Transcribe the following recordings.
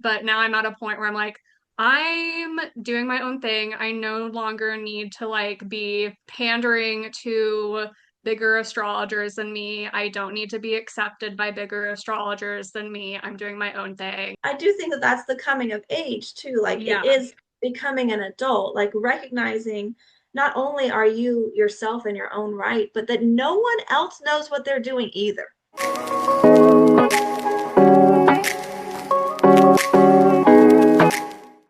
but now I'm at a point where I'm like, I'm doing my own thing. I no longer need to like be pandering to bigger astrologers than me. I don't need to be accepted by bigger astrologers than me. I'm doing my own thing. I do think that that's the coming of age too. Like it Yeah. is becoming an adult, like recognizing not only are you yourself in your own right, but that no one else knows what they're doing either.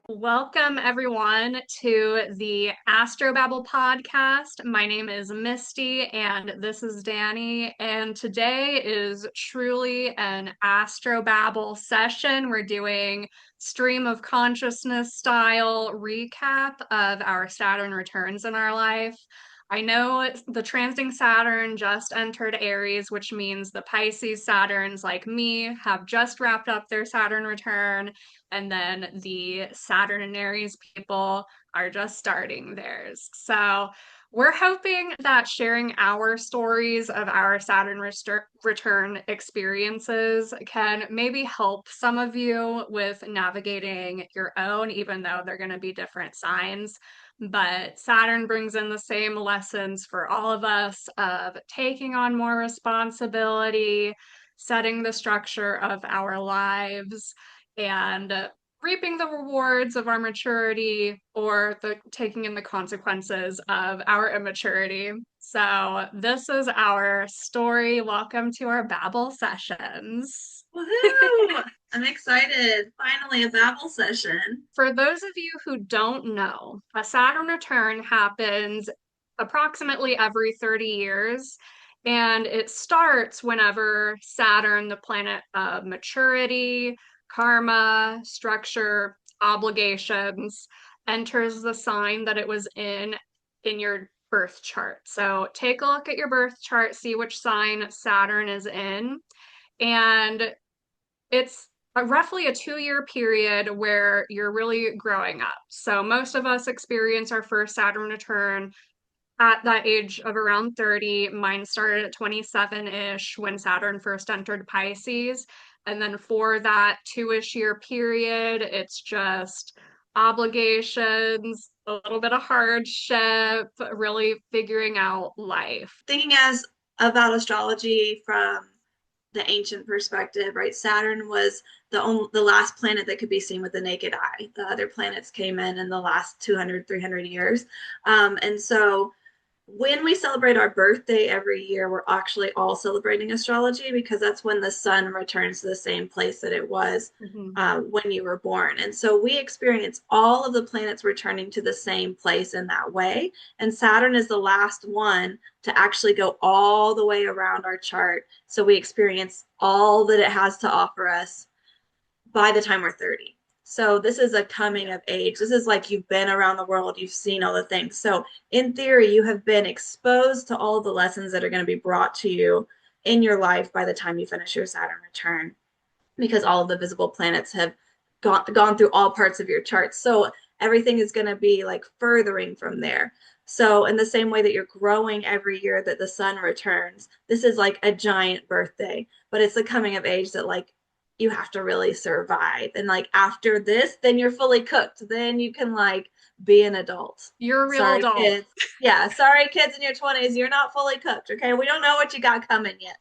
Welcome, everyone, to the AstroBabble Podcast. My name is Misty, and this is Dani. And today is truly an AstroBabble session. We're doing stream of consciousness style recap of our Saturn returns in our life. I know the transiting Saturn just entered Aries, which means the Pisces Saturns, like me, have just wrapped up their Saturn return. And then the Saturn and Aries people are just starting theirs. So we're hoping that sharing our stories of our Saturn return experiences can maybe help some of you with navigating your own, even though they're going to be different signs. But Saturn brings in the same lessons for all of us of taking on more responsibility, setting the structure of our lives, and reaping the rewards of our maturity or the taking in the consequences of our immaturity. So this is our story. Welcome to our Babble sessions. Woohoo! I'm excited. Finally, a Babel session. For those of you who don't know, a Saturn return happens approximately every 30 years. And it starts whenever Saturn, the planet of maturity, karma, structure, obligations, enters the sign that it was in your birth chart. So take a look at your birth chart, see which sign Saturn is in. And it's roughly a 2 year period where you're really growing up. So most of us experience our first Saturn return at that age of around 30. Mine started at 27-ish when Saturn first entered Pisces. And then for that 2-ish year period, it's just obligations, a little bit of hardship, really figuring out life. Thinking as about astrology from the ancient perspective, right? Saturn was the last planet that could be seen with the naked eye. The other planets came in the last 200, 300 years. And so when we celebrate our birthday every year, we're actually all celebrating astrology because that's when the sun returns to the same place that it was Mhm. when you were born. And so we experience all of the planets returning to the same place in that way. And Saturn is the last one to actually go all the way around our chart. So we experience all that it has to offer us by the time we're 30. So this is a coming of age. This is like you've been around the world, you've seen all the things. So in theory, you have been exposed to all the lessons that are going to be brought to you in your life by the time you finish your Saturn return, because all of the visible planets have gone through all parts of your chart. So everything is going to be like furthering from there. So in the same way that you're growing every year that the sun returns, this is like a giant birthday, but it's the coming of age that like you have to really survive. And like after this, then you're fully cooked. Then you can like be an adult. You're a real Sorry, adult. kids. Yeah, sorry, kids in your 20s. You're not fully cooked. Okay. We don't know what you got coming yet.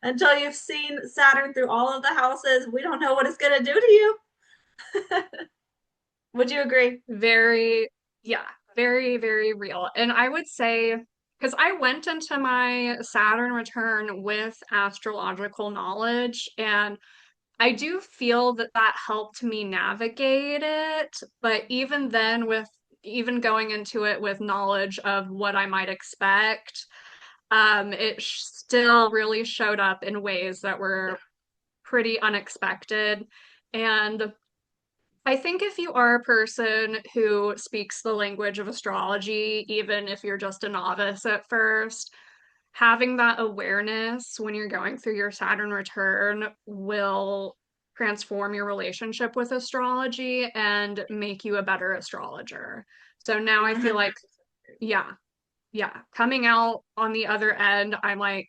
Until you've seen Saturn through all of the houses, we don't know what it's going to do to you. Would you agree? Very, yeah, very, very real. And I would say, because I went into my Saturn return with astrological knowledge, and I do feel that that helped me navigate it. But even then, with even going into it with knowledge of what I might expect, it still really showed up in ways that Yeah. were pretty unexpected. And I think if you are a person who speaks the language of astrology, even if you're just a novice at first, having that awareness when you're going through your Saturn return will transform your relationship with astrology and make you a better astrologer. So now I feel like, 100%. yeah, yeah, coming out on the other end, I'm like,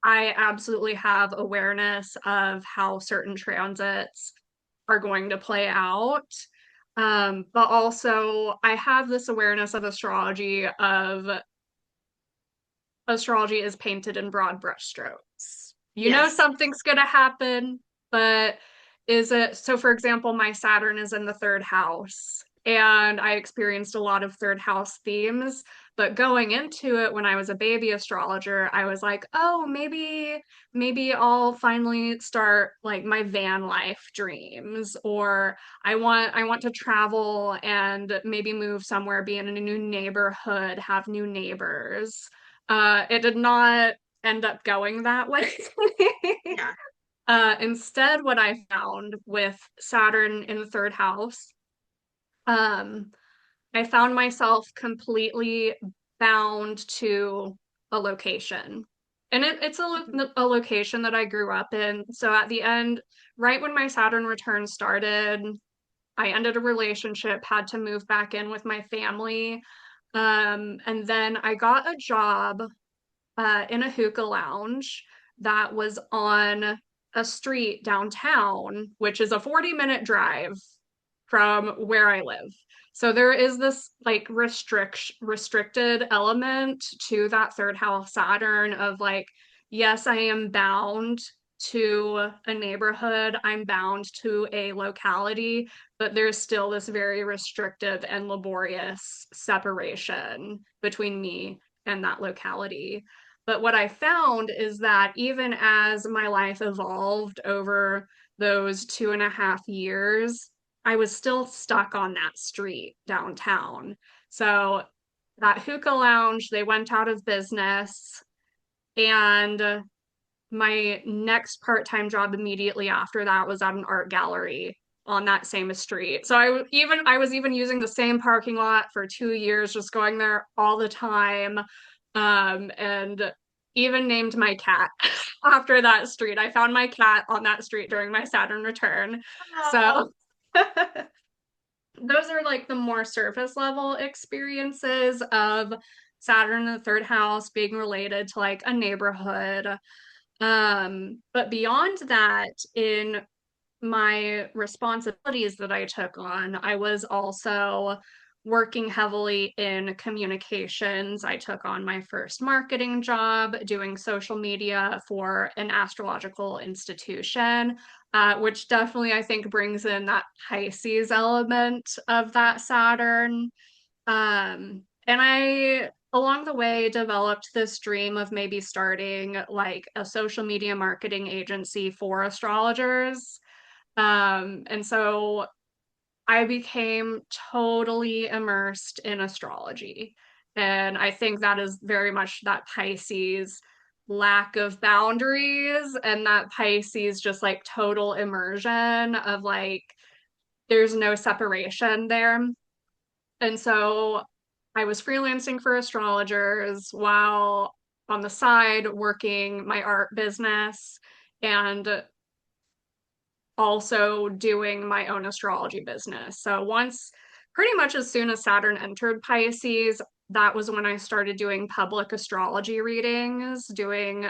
I absolutely have awareness of how certain transits are going to play out. But also I have this awareness of astrology is painted in broad brushstrokes. You know Yes. something's going to happen, but is it so? For example, my Saturn is in the third house, and I experienced a lot of third house themes. But going into it when I was a baby astrologer, I was like, oh, maybe I'll finally start like my van life dreams, or I want to travel and maybe move somewhere, be in a new neighborhood, have new neighbors. It did not end up going that way. Yeah. Instead, what I found with Saturn in the third house, um, I found myself completely bound to a location. And a location that I grew up in. So at the end, right when my Saturn return started, I ended a relationship, had to move back in with my family. And then I got a job in a hookah lounge that was on a street downtown, which is a 40-minute drive from where I live. So there is this like restricted element to that third house Saturn of like, yes, I am bound to a neighborhood, I'm bound to a locality, but there's still this very restrictive and laborious separation between me and that locality. But what I found is that even as my life evolved over those 2.5 years, I was still stuck on that street downtown. So that hookah lounge, they went out of business. And my next part-time job immediately after that was at an art gallery on that same street. So I was even using the same parking lot for 2 years, just going there all the time. And even named my cat after that street. I found my cat on that street during my Saturn return. Oh. So those are like the more surface level experiences of Saturn in the third house being related to like a neighborhood. But beyond that, in my responsibilities that I took on, I was also working heavily in communications. I took on my first marketing job doing social media for an astrological institution, which definitely I think brings in that Pisces element of that Saturn. And I, along the way, developed this dream of maybe starting like a social media marketing agency for astrologers. And so I became totally immersed in astrology. And I think that is very much that Pisces lack of boundaries and that Pisces just like total immersion of like, there's no separation there. And so I was freelancing for astrologers while on the side working my art business and also doing my own astrology business. So pretty much as soon as Saturn entered Pisces, that was when I started doing public astrology readings, doing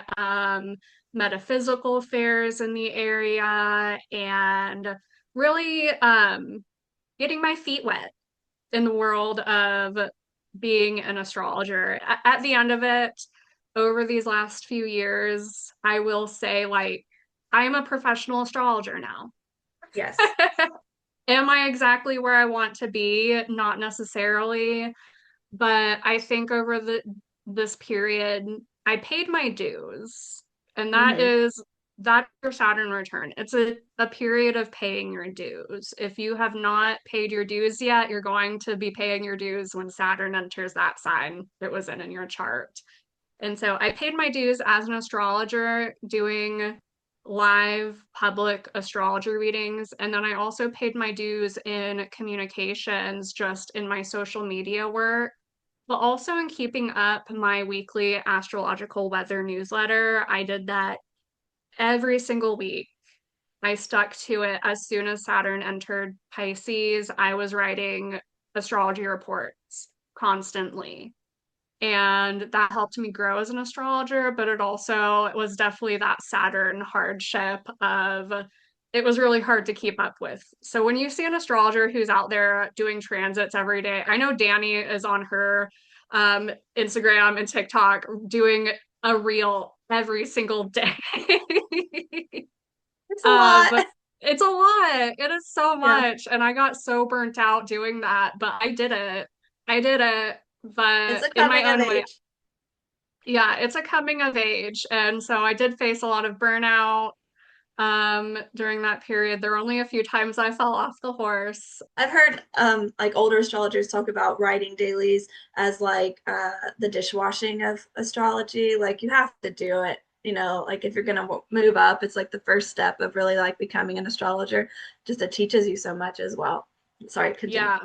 metaphysical fairs in the area, and really getting my feet wet in the world of being an astrologer. At the end of it, over these last few years, I will say, like, I am a professional astrologer now. Yes. Am I exactly where I want to be? Not necessarily, but I think over the this period, I paid my dues. And Hmm. that your Saturn return. It's a period of paying your dues. If you have not paid your dues yet, you're going to be paying your dues when Saturn enters that sign that was in your chart. And so I paid my dues as an astrologer doing live public astrology readings. And then I also paid my dues in communications, just in my social media work, but also in keeping up my weekly astrological weather newsletter. I did that every single week. I stuck to it as soon as Saturn entered Pisces. I was writing astrology reports constantly. And that helped me grow as an astrologer, but it was definitely that Saturn hardship of it was really hard to keep up with. So when you see an astrologer who's out there doing transits every day, I know Dani is on her Instagram and TikTok doing a reel every single day. It's a lot. But it's a lot. It is so Yeah. much. And I got so burnt out doing that, but I did it. I did it, It's but a in my coming of own way. age. Yeah, it's a coming of age. And so I did face a lot of burnout during that period. There were only a few times I fell off the horse. I've heard like older astrologers talk about writing dailies as like the dishwashing of astrology. Like you have to do it, like if you're gonna move up, it's like the first step of really like becoming an astrologer. Just it teaches you so much as well. Sorry, continue. Yeah.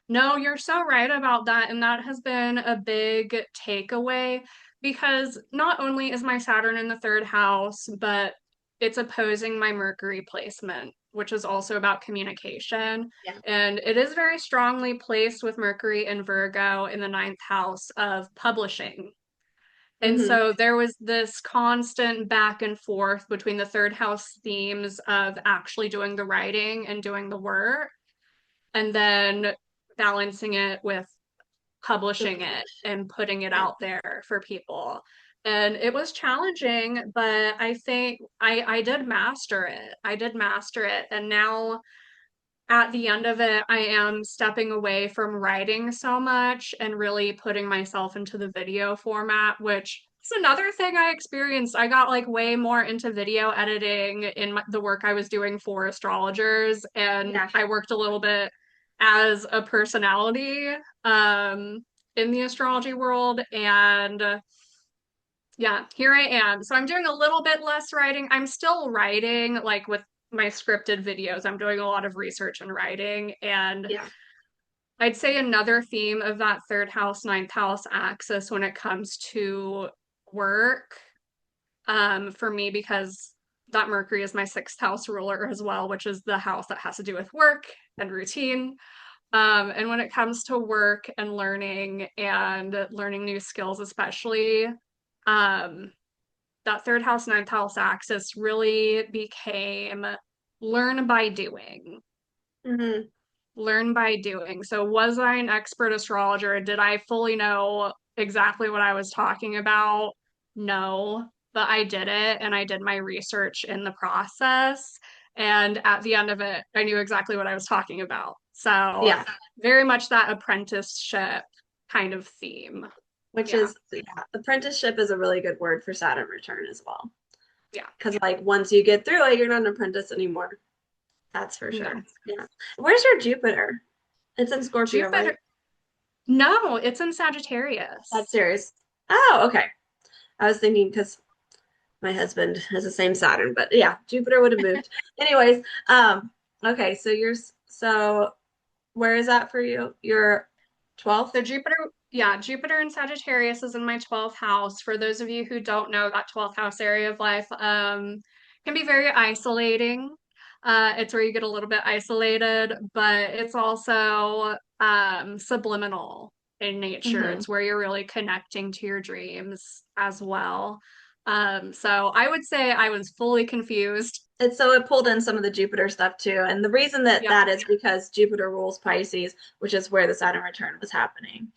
No, you're so right about that. And that has been a big takeaway because not only is my Saturn in the third house, but it's opposing my Mercury placement, which is also about communication. Yeah. And it is very strongly placed with Mercury and Virgo in the ninth house of publishing. And Hmm. so there was this constant back and forth between the third house themes of actually doing the writing and doing the work and then balancing it with The publishing it publish. and putting it Yeah. out there for people. And it was challenging, but I think I did master it. I did master it. And now at the end of it, I am stepping away from writing so much and really putting myself into the video format, which is another thing I experienced. I got like way more into video editing in the work I was doing for astrologers, and Yeah. I worked a little bit as a personality um, in the astrology world. And yeah, here I am. So I'm doing a little bit less writing. I'm still writing, like with my scripted videos. I'm doing a lot of research and writing. And Yeah. I'd say another theme of that third house, ninth house axis when it comes to work, for me, because that Mercury is my sixth house ruler as well, which is the house that has to do with work and routine. And when it comes to work and learning new skills, especially, um, that third house, ninth house axis really became learn by doing. Hmm. Learn by doing. So, was I an expert astrologer? Did I fully know exactly what I was talking about? No, but I did it and I did my research in the process. And at the end of it, I knew exactly what I was talking about. So, Yeah. very much that apprenticeship kind of theme. Which Yeah. is, yeah, apprenticeship is a really good word for Saturn return as well. Yeah. Because like once you get through it, you're not an apprentice anymore. That's for No. sure. Yeah. Where's your Jupiter? It's in Scorpio, right? Jupiter. No, it's in Sagittarius. That's serious. Oh, okay. I was thinking because my husband has the same Saturn, but yeah, Jupiter would have moved. Anyways, okay, so where is that for you? Your 12th? So Jupiter in Sagittarius is in my 12th house. For those of you who don't know, that 12th house area of life can be very isolating. It's where you get a little bit isolated, but it's also subliminal in nature. Hmm. It's where you're really connecting to your dreams as well. So I would say I was fully confused. And so it pulled in some of the Jupiter stuff too. And the reason that Yep. that is because Jupiter rules Pisces, which is where the Saturn return was happening.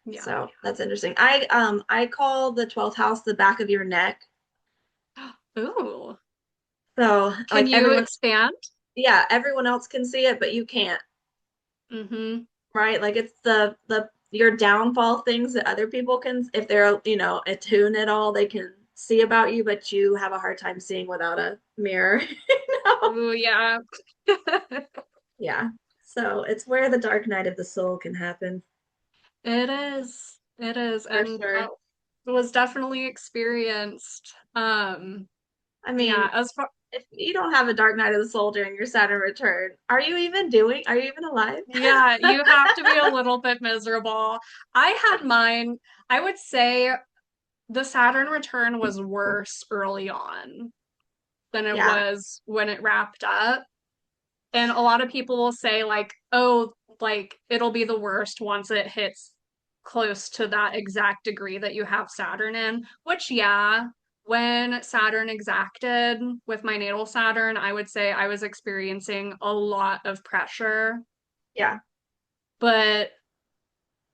Yeah. So that's interesting. I call the 12th house the back of your neck. Ooh. So Can like you everyone, expand? yeah, everyone else can see it, but you can't, Mm-hmm. right? Like it's the your downfall things that other people can, if they're, attune at all, they can see about you, but you have a hard time seeing without a mirror. Ooh, yeah. Yeah. So it's where the dark night of the soul can happen. It is. It is. For And sure. it was definitely experienced. I Yeah, mean, as far if you don't have a dark night of the soul during your Saturn return, are you even alive? yeah, you have to be a little bit miserable. I had mine, I would say the Saturn return was worse early on than it Yeah. was when it wrapped up. And a lot of people will say like, oh, like it'll be the worst once it hits close to that exact degree that you have Saturn in, which yeah. when Saturn exacted with my natal Saturn, I would say I was experiencing a lot of pressure, Yeah. but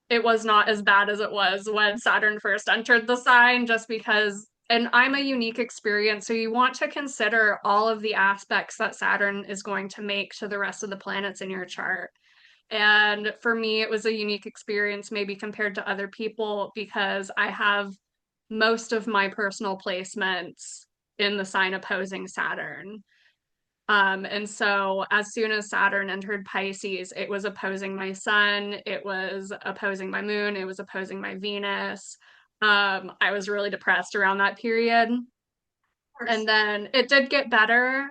it was not as bad as it was when Saturn first entered the sign, just because, and I'm a unique experience. So you want to consider all of the aspects that Saturn is going to make to the rest of the planets in your chart. And for me, it was a unique experience, maybe compared to other people, because I have most of my personal placements in the sign opposing Saturn. And so as soon as Saturn entered Pisces, it was opposing my sun, it was opposing my moon, it was opposing my Venus. I was really depressed around that period. Of course. And then it did get better.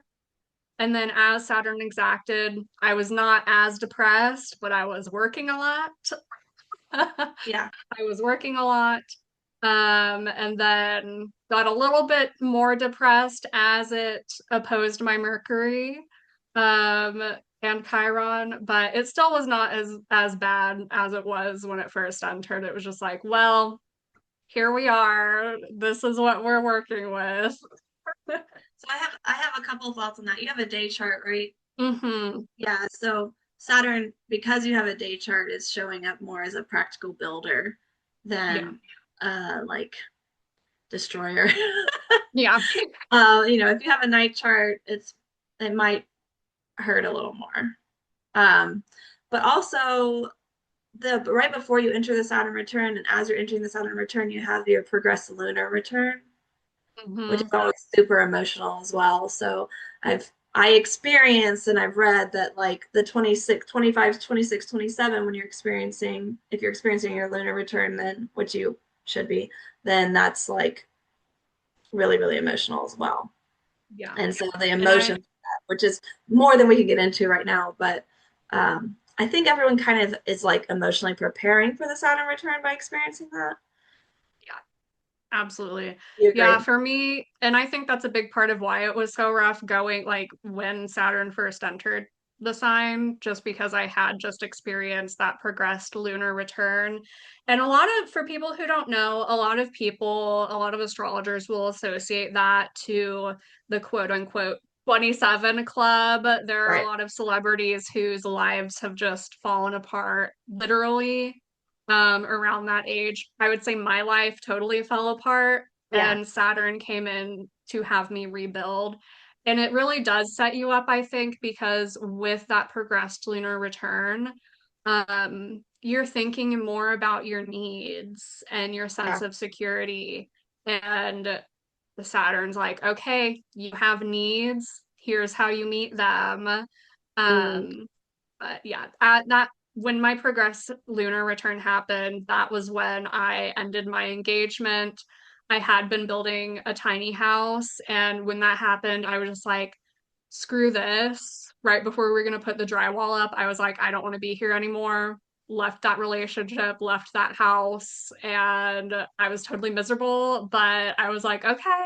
And then as Saturn exacted, I was not as depressed, but I was working a lot. Yeah. I was working a lot. And then got a little bit more depressed as it opposed my Mercury, um, and Chiron, but it still was not as bad as it was when it first entered. It was just like, well, here we are. This is what we're working with. So I have a couple of thoughts on that. You have a day chart, right? Mm-hmm. Yeah. So Saturn, because you have a day chart, is showing up more as a practical builder Yeah. than like destroyer. Yeah. If you have a night chart, it might hurt a little more. Um, but also the right before you enter the Saturn return, and as you're entering the Saturn return, you have your progressed lunar return, which is Mm-hmm. always super emotional as well. So I experienced and I've read that like the 26, 25, 26, 27, when if you're experiencing your lunar return, then which you should be, then that's like really, really emotional as well. Yeah. And so the And I emotions, which is more than we can get into right now, but I think everyone kind of is like emotionally preparing for the Saturn return by experiencing that. Absolutely. You Yeah, agree? for me, and I think that's a big part of why it was so rough going like when Saturn first entered the sign, just because I had just experienced that progressed lunar return. And for people who don't know, a lot of astrologers will associate that to the quote unquote 27 club. There are a Right. lot of celebrities whose lives have just fallen apart, literally, around that age. I would say my life totally fell apart, Yeah. and Saturn came in to have me rebuild. And it really does set you up, I think, because with that progressed lunar return, you're thinking more about your needs and your sense Yeah. of security. And the Saturn's like, okay, you have needs. Here's how you meet them. Mm, Um, but yeah, at that when my progress lunar return happened, that was when I ended my engagement. I had been building a tiny house, and when that happened, I was just like, screw this. Right before we were gonna put the drywall up, I was like, I don't want to be here anymore. Left that relationship, left that house, and I was totally miserable, but I was like, okay.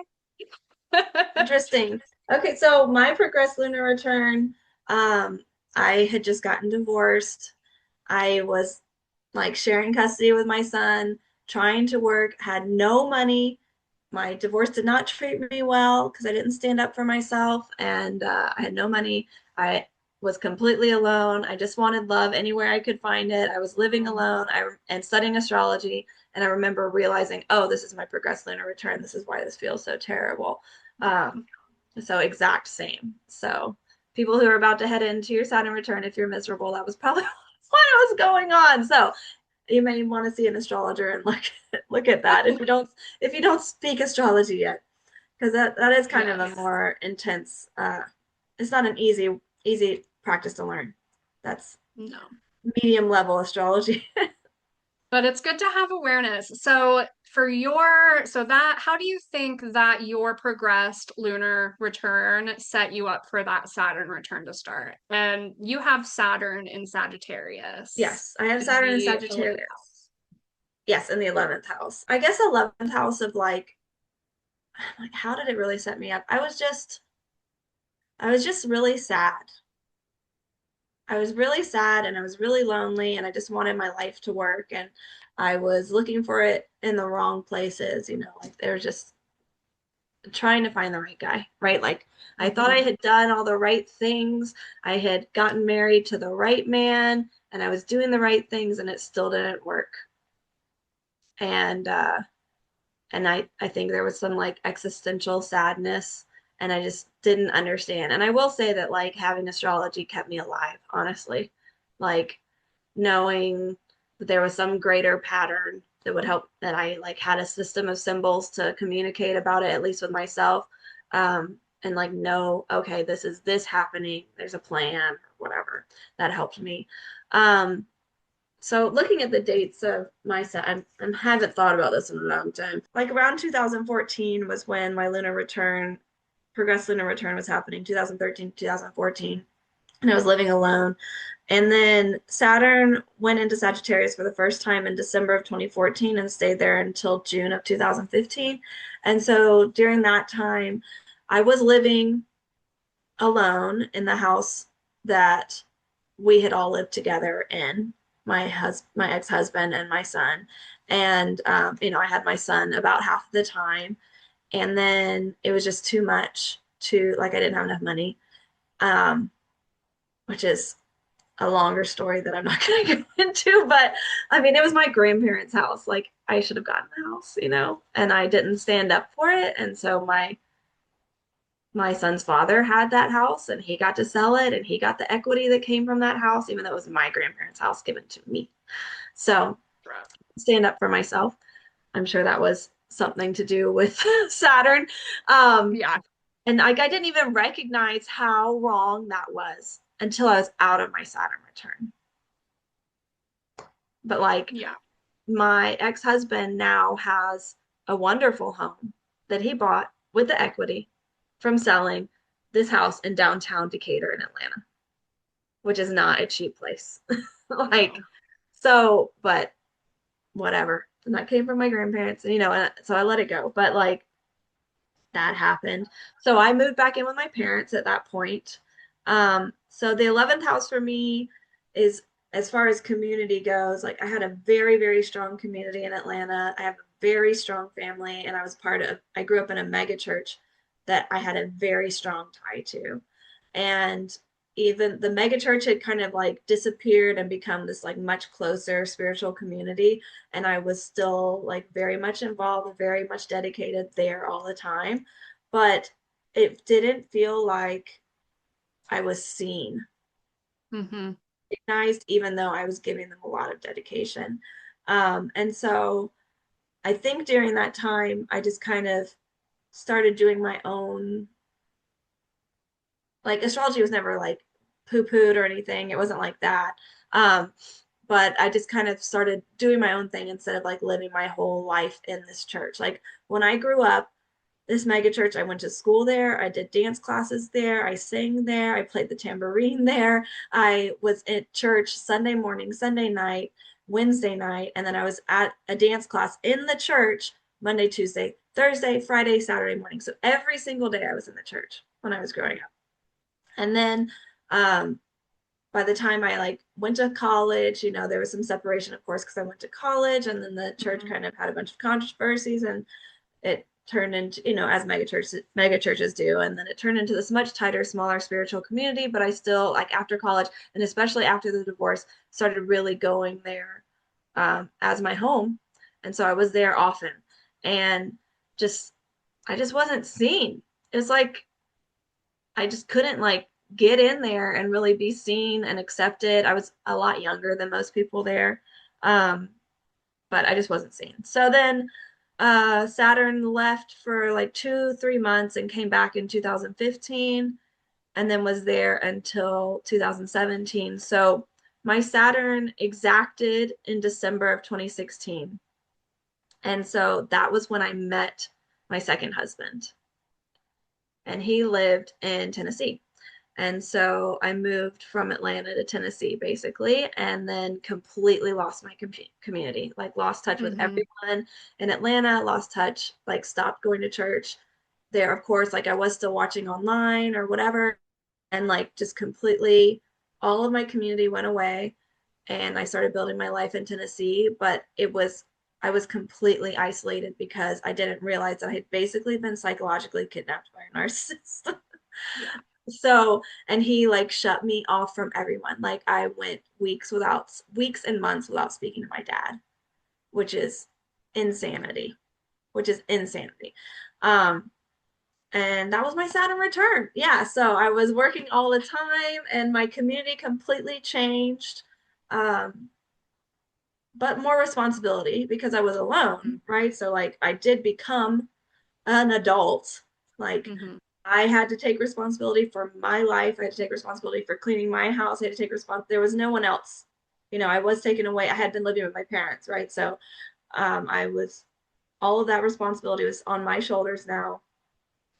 interesting. Okay, so my progressed lunar return, um, I had just gotten divorced. I was like sharing custody with my son, trying to work, had no money. My divorce did not treat me well because I didn't stand up for myself, and I had no money. I was completely alone. I just wanted love anywhere I could find it. I was living alone and studying astrology, and I remember realizing, oh, this is my progressed lunar return. This is why this feels so terrible. Um, so exact same. So people who are about to head into your Saturn return, if you're miserable, that was probably what was going on. So you may want to see an astrologer and look at that if you don't speak astrology yet, because that is kind of a Yes. more intense. It's not an easy practice to learn. That's No. medium level astrology. But it's good to have awareness. So how do you think that your progressed lunar return set you up for that Saturn return to start? And you have Saturn in Sagittarius, Yes, I have Saturn in the 11th Sagittarius. house. Yes, in the 11th house. I guess 11th house of like how did it really set me up? I was just really sad. I was really sad and I was really lonely and I just wanted my life to work and I was looking for it in the wrong places, like there was just trying to find the right guy, right? Like I thought I Hmm. had done all the right things. I had gotten married to the right man and I was doing the right things and it still didn't work. And I think there was some like existential sadness and I just didn't understand. And I will say that like having astrology kept me alive, honestly. Like knowing that there was some greater pattern that would help, that I like had a system of symbols to communicate about it, at least with myself. And like know, okay, this is this happening, there's a plan or whatever. That helped me. Um, so looking at the dates of my set, I haven't thought about this in a long time. Like around 2014 was when my lunar return, progressed lunar return was happening, 2013, 2014, and I was living alone. And then Saturn went into Sagittarius for the first time in December of 2014 and stayed there until June of 2015. And so during that time, I was living alone in the house that we had all lived together in, my ex-husband and my son. And I had my son about half the time. And then it was just too much to like I didn't have enough money, um, which is a longer story that I'm not going to go into. But I mean, it was my grandparents' house. Like I should have gotten the house, and I didn't stand up for it. And so my son's father had that house and he got to sell it and he got the equity that came from that house, even though it was my grandparents' house given to me. So stand up for myself. I'm sure that was something to do with Saturn. Um, Yeah. and like I didn't even recognize how wrong that was until I was out of my Saturn return. But like Yeah. my ex-husband now has a wonderful home that he bought with the equity from selling this house in downtown Decatur in Atlanta, which is not a cheap place. Like, No. so, but whatever. And that came from my grandparents, and so I let it go. But like that happened. So I moved back in with my parents at that point. So the 11th house for me is, as far as community goes, like I had a very, very strong community in Atlanta. I have a very strong family, and I grew up in a mega church that I had a very strong tie to. And even the mega church had kind of like disappeared and become this like much closer spiritual community, and I was still like very much involved, very much dedicated there all the time, but it didn't feel like I was seen, Hmm. recognized, even though I was giving them a lot of dedication. And so I think during that time I just kind of started doing my own, like astrology was never like poo-pooed or anything. It wasn't like that. Um, but I just kind of started doing my own thing instead of like living my whole life in this church. Like when I grew up, this mega church, I went to school there. I did dance classes there. I sang there. I played the tambourine there. I was at church Sunday morning, Sunday night, Wednesday night, and then I was at a dance class in the church Monday, Tuesday, Thursday, Friday, Saturday morning. So every single day I was in the church when I was growing up. And then um, by the time I like went to college, there was some separation, of course, because I went to college, and then the church Hmm. kind of had a bunch of controversies, and it turned into, as mega churches do, and then it turned into this much tighter, smaller spiritual community. But I still, like after college, and especially after the divorce, started really going there as my home, and so I was there often, and just I just wasn't seen. It's like I just couldn't like get in there and really be seen and accepted. I was a lot younger than most people there. Um, but I just wasn't seen. So then Saturn left for like 2, 3 months and came back in 2015 and then was there until 2017. So my Saturn exacted in December of 2016. And so that was when I met my second husband, and he lived in Tennessee. And so I moved from Atlanta to Tennessee basically, and then completely lost my community, like lost touch with Hmm. everyone in Atlanta, lost touch, like stopped going to church there. Of course, like I was still watching online or whatever, and like just completely all of my community went away, and I started building my life in Tennessee, but it was I was completely isolated because I didn't realize that I had basically been psychologically kidnapped by a narcissist. Yeah. So, and he like shut me off from everyone. Like I went weeks and months without speaking to my dad, which is insanity, which is insanity. Um, and that was my Saturn return. Yeah, so I was working all the time and my community completely changed. Um, but more responsibility because I was alone, right? So like I did become an adult. Like Mm-hmm. I had to take responsibility for my life. I had to take responsibility for cleaning my house. I had to take responsibility. There was no one else. I was taken away. I had been living with my parents, right? So I was all of that responsibility was on my shoulders now.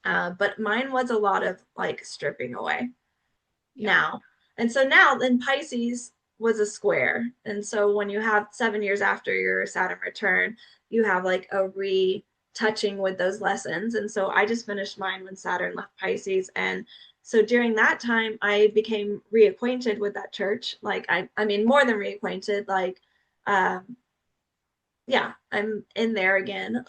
But mine was a lot of like stripping away Yeah. now. And so now then Pisces was a square. And so when you have 7 years after your Saturn return, you have like a retouching with those lessons. And so I just finished mine when Saturn left Pisces. And so during that time, I became reacquainted with that church. Like I mean, more than reacquainted, like, um, yeah, I'm in there again,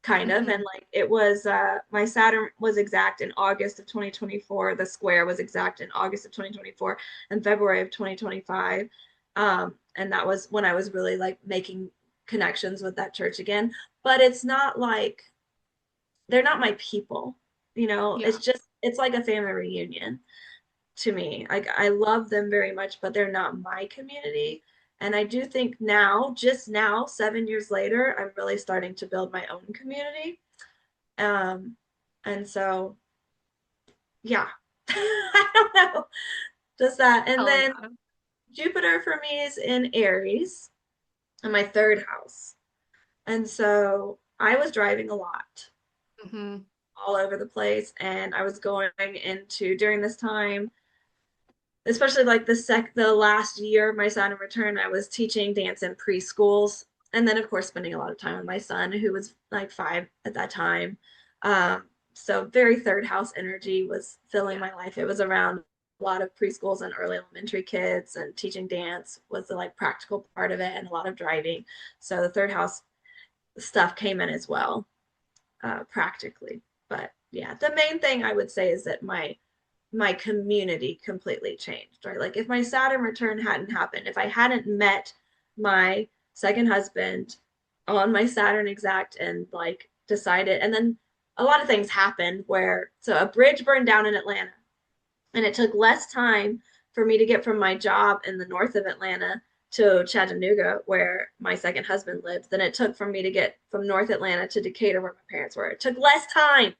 kind of. Mm-hmm. And like it was my Saturn was exact in August of 2024. The square was exact in August of 2024 and February of 2025. And that was when I was really like making connections with that church again. But it's not like they're not my people, Yeah. it's like a family reunion to me. Like I love them very much, but they're not my community. And I do think now, just now, 7 years later, I'm really starting to build my own community. Um, and so, yeah, I don't know, just that. And Hell then yeah. Jupiter for me is in Aries in my third house. And so I was driving a lot Mm-hmm. all over the place. And I was going into during this time especially like the last year of my Saturn return, I was teaching dance in preschools, and then of course spending a lot of time with my son, who was like 5 at that time. So very third house energy was filling Yeah. my life. It was around a lot of preschools and early elementary kids, and teaching dance was the like practical part of it, and a lot of driving. So the third house stuff came in as well, practically. But yeah, the main thing I would say is that my community completely changed, right? Like if my Saturn return hadn't happened, if I hadn't met my second husband on my Saturn exact and like decided, and then a lot of things happened where, so a bridge burned down in Atlanta, and it took less time for me to get from my job in the north of Atlanta to Chattanooga, where my second husband lived, than it took for me to get from North Atlanta to Decatur, where my parents were. It took less time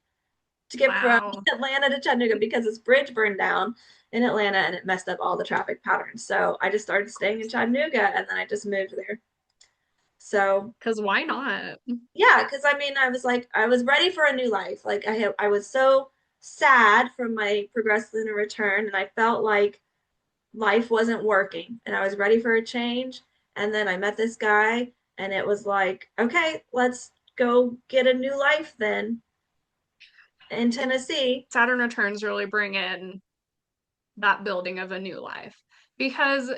to get from Wow. Atlanta to Chattanooga because this bridge burned down in Atlanta and it messed up all the traffic patterns. So I just started staying in Chattanooga and then I just moved there. So Because why not? yeah, because I mean, I was like, I was ready for a new life. Like I was so sad from my progressed lunar return, and I felt like life wasn't working, and I was ready for a change. And then I met this guy, and it was like, okay, let's go get a new life then in Tennessee. Saturn returns really bring in that building of a new life because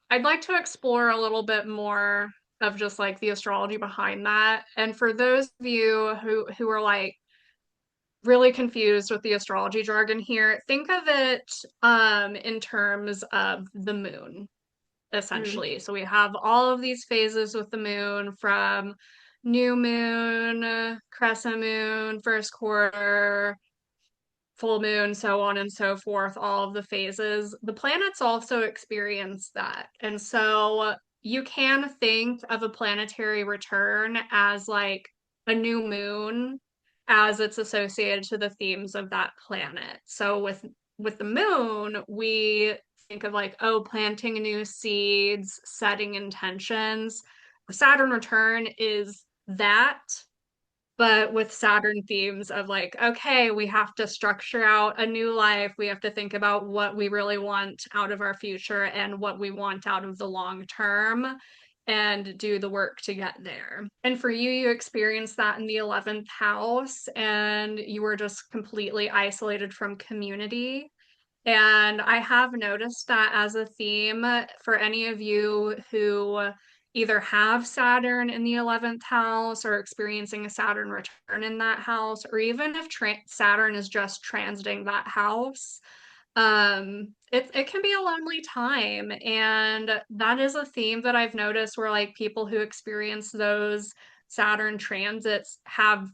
I'd like to explore a little bit more of just like the astrology behind that. And for those of you who are like really confused with the astrology jargon here, think of it in terms of the moon, Mm, essentially. So we have all of these phases with the moon from new moon, crescent moon, first quarter, full moon, so on and so forth, all of the phases. The planets also experience that. And so you can think of a planetary return as like a new moon as it's associated to the themes of that planet. So with the moon, we think of like, oh, planting new seeds, setting intentions. Saturn return is that, but with Saturn themes of like, okay, we have to structure out a new life. We have to think about what we really want out of our future and what we want out of the long term and do the work to get there. And for you, you experienced that in the 11th house and you were just completely isolated from community. And I have noticed that as a theme for any of you who either have Saturn in the 11th house or experiencing a Saturn return in that house, or even if Saturn is just transiting that house, it can be a lonely time. And that is a theme that I've noticed where like people who experience those Saturn transits have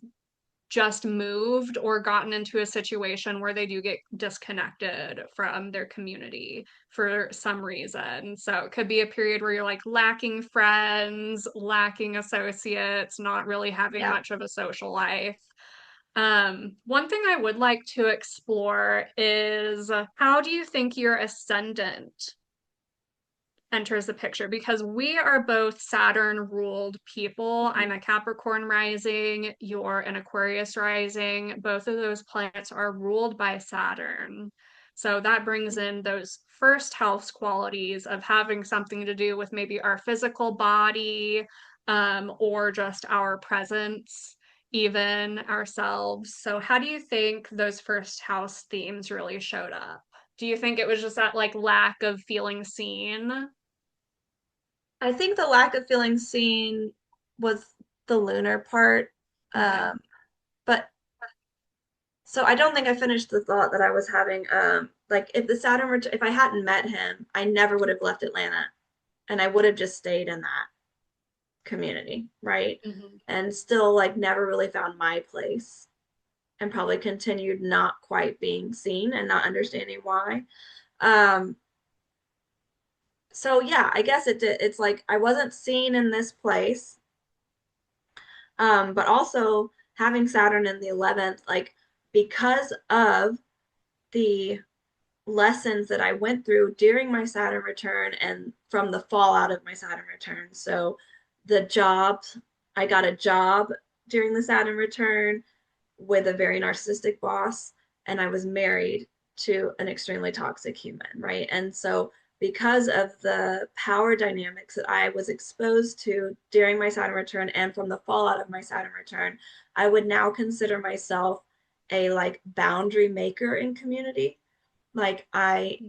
just moved or gotten into a situation where they do get disconnected from their community for some reason. So it could be a period where you're like lacking friends, lacking associates, not really having Yeah. much of a social life. One thing I would like to explore is how do you think your ascendant enters the picture? Because we are both Saturn ruled people. I'm a Capricorn rising, you're an Aquarius rising. Both of those planets are ruled by Saturn. So that brings in those first house qualities of having something to do with maybe our physical body, or just our presence, even ourselves. So, how do you think those first house themes really showed up? Do you think it was just that like lack of feeling seen? I think the lack of feeling seen was the lunar part. Okay. Um, but so I don't think I finished the thought that I was having. Like if the Saturn were if I hadn't met him, I never would have left Atlanta and I would have just stayed in that community, right? Mhm. And still like never really found my place and probably continued not quite being seen and not understanding why. Um, so yeah, I guess it did. It's like I wasn't seen in this place. But also having Saturn in the 11th, like because of the lessons that I went through during my Saturn return and from the fallout of my Saturn return. So the job, I got a job during the Saturn return with a very narcissistic boss, and I was married to an extremely toxic human, right? And so because of the power dynamics that I was exposed to during my Saturn return and from the fallout of my Saturn return, I would now consider myself a like boundary maker in community. Like I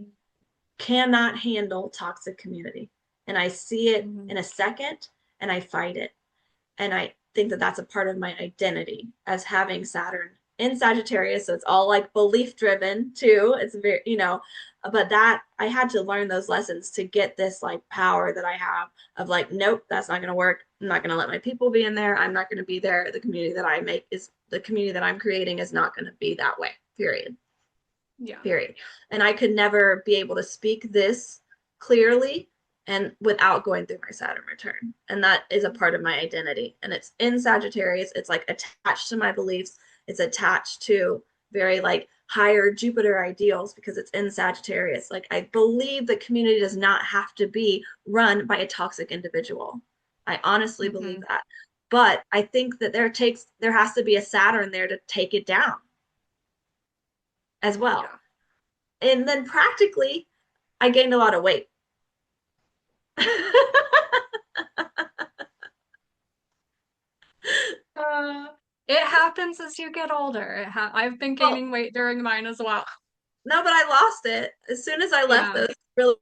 cannot handle toxic community. And I see it Mhm. in a second and I fight it. And I think that that's a part of my identity as having Saturn in Sagittarius. So it's all like belief driven too. It's very, but that I had to learn those lessons to get this like power that I have of like, nope, that's not going to work. I'm not going to let my people be in there. I'm not going to be there. The community that I make is the community that I'm creating is not going to be that way, period. Yeah. Period. And I could never be able to speak this clearly and without going through my Saturn return. And that is a part of my identity. And it's in Sagittarius. It's like attached to my beliefs. It's attached to very like higher Jupiter ideals because it's in Sagittarius. Like I believe the community does not have to be run by a toxic individual. I honestly believe Hmm. that. But I think that there has to be a Saturn there to take it down as well. Yeah. And then practically, I gained a lot of weight. Uh, it happens as you get older. I've been Well, gaining weight during mine as well. no, but I lost it as soon as I left Yeah. those real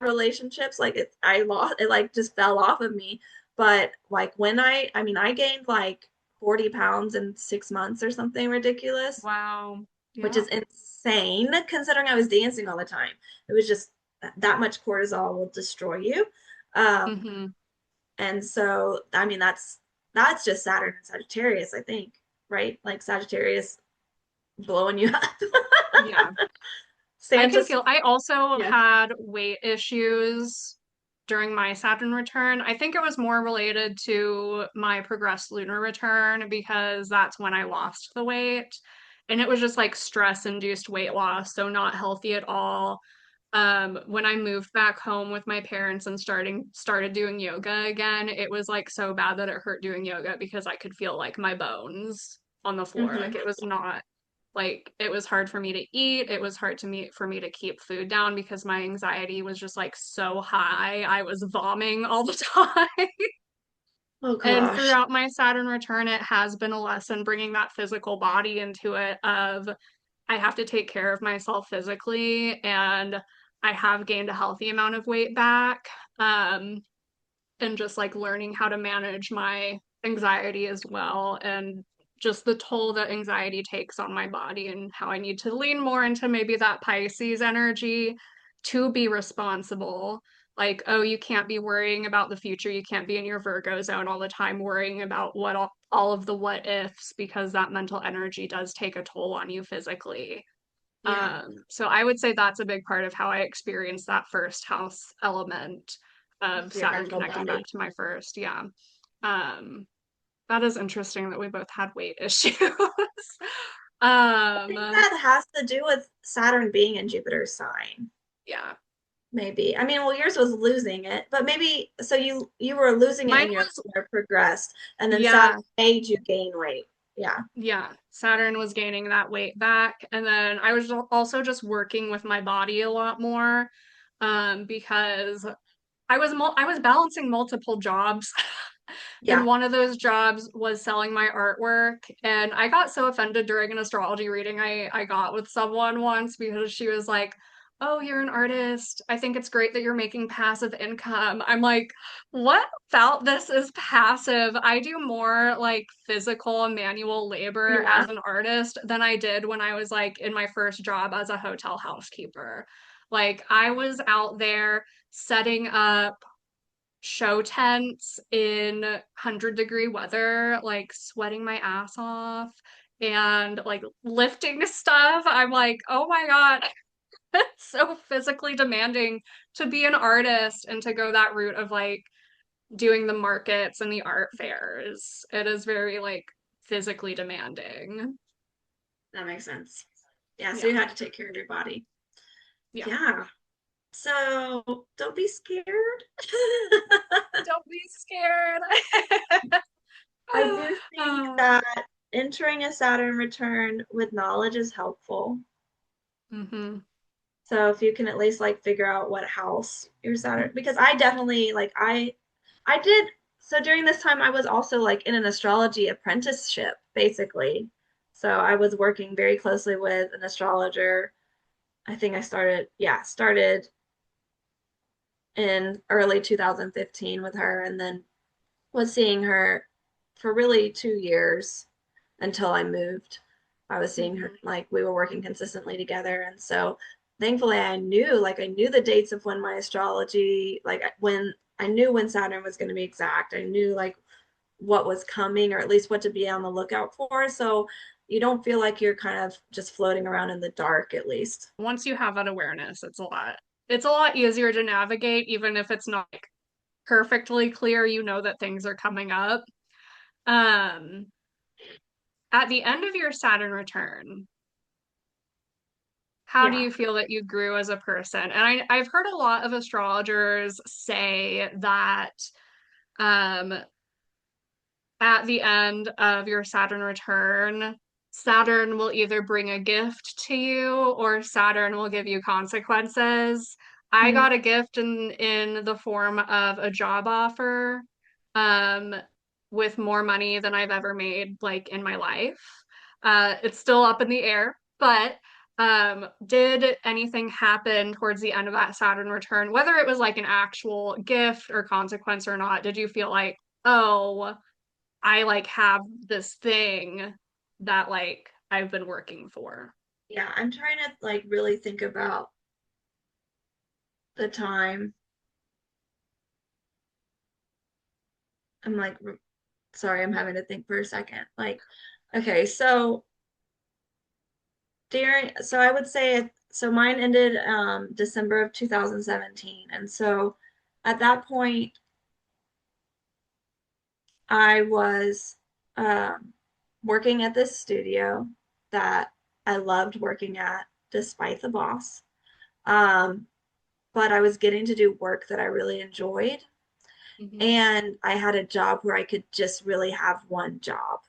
relationships. Like I lost it. Like just fell off of me. But like when I mean, I gained like 40 pounds in 6 months or something ridiculous, Wow. which Yeah. is insane considering I was dancing all the time. It was just that much cortisol will destroy you. Um, Hmm. And so, I mean, that's just Saturn and Sagittarius, I think, right? Like Sagittarius blowing you up. Yeah. I can Santa's, feel, I also yeah. had weight issues during my Saturn return. I think it was more related to my progressed lunar return because that's when I lost the weight. And it was just like stress induced weight loss, so not healthy at all. When I moved back home with my parents and started doing yoga again, it was like so bad that it hurt doing yoga because I could feel like my bones on the floor. Mm-hmm. Like it was not like it was hard for me to eat. It was hard to me for me to keep food down because my anxiety was just like so high. I was vomiting all the time. Oh And gosh. throughout my Saturn return, it has been a lesson bringing that physical body into it of I have to take care of myself physically and I have gained a healthy amount of weight back. Um, and just like learning how to manage my anxiety as well, and just the toll that anxiety takes on my body, and how I need to lean more into maybe that Pisces energy to be responsible. Like, oh, you can't be worrying about the future. You can't be in your Virgo zone all the time worrying about what all of the what ifs, because that mental energy does take a toll on you physically. Yeah. So I would say that's a big part of how I experienced that first house element of Your Saturn mental connecting back body. to my first. Yeah. Um, that is interesting that we both had weight issues. I think um, that has to do with Saturn being in Jupiter's sign. yeah. Maybe. I mean, well, yours was losing it, but maybe so you were losing it Mine in your was, progressed, and then Saturn yeah, made you gain weight. Yeah. yeah. Saturn was gaining that weight back. And then I was also just working with my body a lot more, because I was balancing multiple jobs. And Yeah. one of those jobs was selling my artwork. And I got so offended during an astrology reading I got with someone once, because she was like, "Oh, you're an artist. I think it's great that you're making passive income." I'm like, "What about this is passive? I do more like physical and manual labor Yeah. as an artist than I did when I was like in my first job as a hotel housekeeper." Like, I was out there setting up show tents in 100-degree weather, like sweating my ass off and like lifting stuff. I'm like, oh my God, it's so physically demanding to be an artist and to go that route of like doing the markets and the art fairs. It is very like physically demanding. That makes sense. Yeah, so Yeah. you had to take care of your body. Yeah. Yeah. So don't be scared. Don't be scared. I do think Oh. that entering a Saturn return with knowledge is helpful. Hmm. So if you can at least like figure out what house your Saturn, because I definitely like I did so during this time I was also like in an astrology apprenticeship basically. So I was working very closely with an astrologer. I think I started in early 2015 with her and then was seeing her for really 2 years until I moved. I was seeing her, Hmm. like, we were working consistently together. And so thankfully I knew the dates of when my astrology, like, when I knew when Saturn was going to be exact. I knew, like, what was coming or at least what to be on the lookout for. So you don't feel like you're kind of just floating around in the dark, at least. Once you have that awareness, it's a lot easier to navigate, even if it's not like perfectly clear, you know that things are coming up. Um, at the end of your Saturn return, how do Yeah. you feel that you grew as a person? And I've heard a lot of astrologers say that um, at the end of your Saturn return, Saturn will either bring a gift to you or Saturn will give you consequences. I Mm-hmm. got a gift in the form of a job offer, um, with more money than I've ever made like in my life. It's still up in the air, but did anything happen towards the end of that Saturn return, whether it was like an actual gift or consequence or not? Did you feel like, oh, I like have this thing that like I've been working for? Yeah. I'm trying to, like, really think about the time. I'm like, sorry, I'm having to think for a second. Like, okay, so so I would say, so mine ended December of 2017. And so at that point, I was um, working at this studio that I loved working at despite the boss. Um, but I was getting to do work that I really enjoyed. Hmm. And I had a job where I could just really have one job,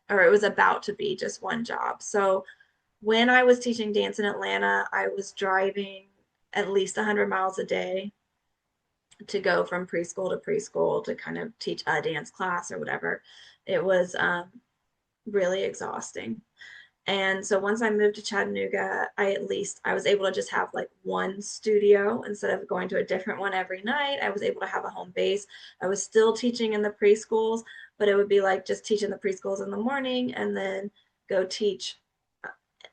or it was about to be just one job. So when I was teaching dance in Atlanta, I was driving at least 100 miles a day to go from preschool to preschool to kind of teach a dance class or whatever. It was really exhausting. And so once I moved to Chattanooga, I was able to just have like one studio instead of going to a different one every night. I was able to have a home base. I was still teaching in the preschools, but it would be like just teaching the preschools in the morning and then go teach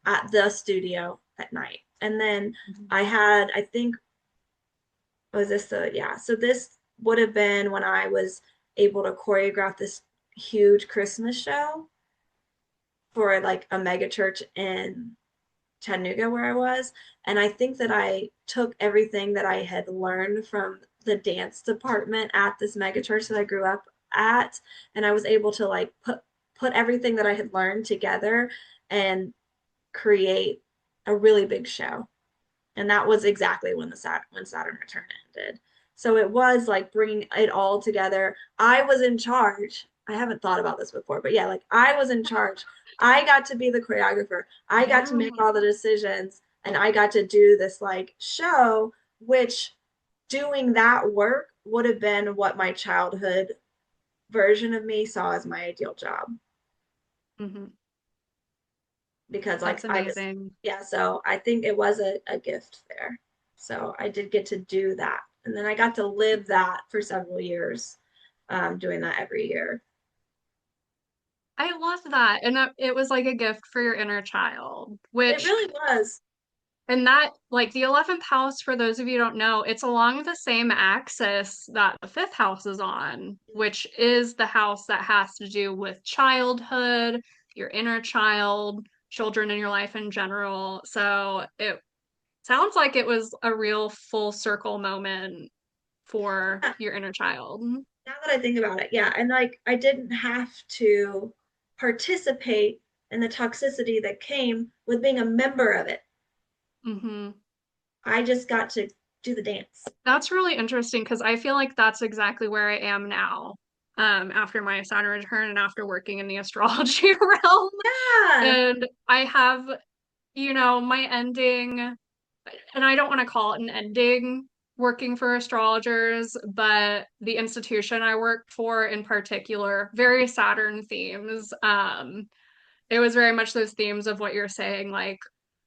at the studio at night. And then Mhm. I think, was this yeah. So this would have been when I was able to choreograph this huge Christmas show for like a mega church in Chattanooga where I was. And I think that I took everything that I had learned from the dance department at this mega church that I grew up at, and I was able to like put everything that I had learned together and create a really big show. And that was exactly when Saturn return ended. So it was like bringing it all together. I was in charge. I haven't thought about this before, but yeah, like I was in charge. I got to be the choreographer. I got to make Yeah. all the decisions, and I got to do this like show, which doing that work would have been what my childhood version of me saw as my ideal job, Hmm. because like That's I just, amazing. yeah, so I think it was a gift there. So I did get to do that. And then I got to live that for several years, doing that every year. I love that. And it was like a gift for your inner child, It which, really was. and that, like the 11th house, for those of you who don't know, it's along the same axis that the fifth house is on, which is the house that has to do with childhood, your inner child, children in your life in general. So it sounds like it was a real full circle moment for Yeah, your inner child. now that I think about it, yeah. And like I didn't have to participate in the toxicity that came with being a member of it. Hmm. I just got to do the dance. That's really interesting because I feel like that's exactly where I am now, after my Saturn return and after working in the astrology realm. Yeah. And I have, my ending, and I don't want to call it an ending working for astrologers, but the institution I work for in particular, very Saturn themes. It was very much those themes of what you're saying, like,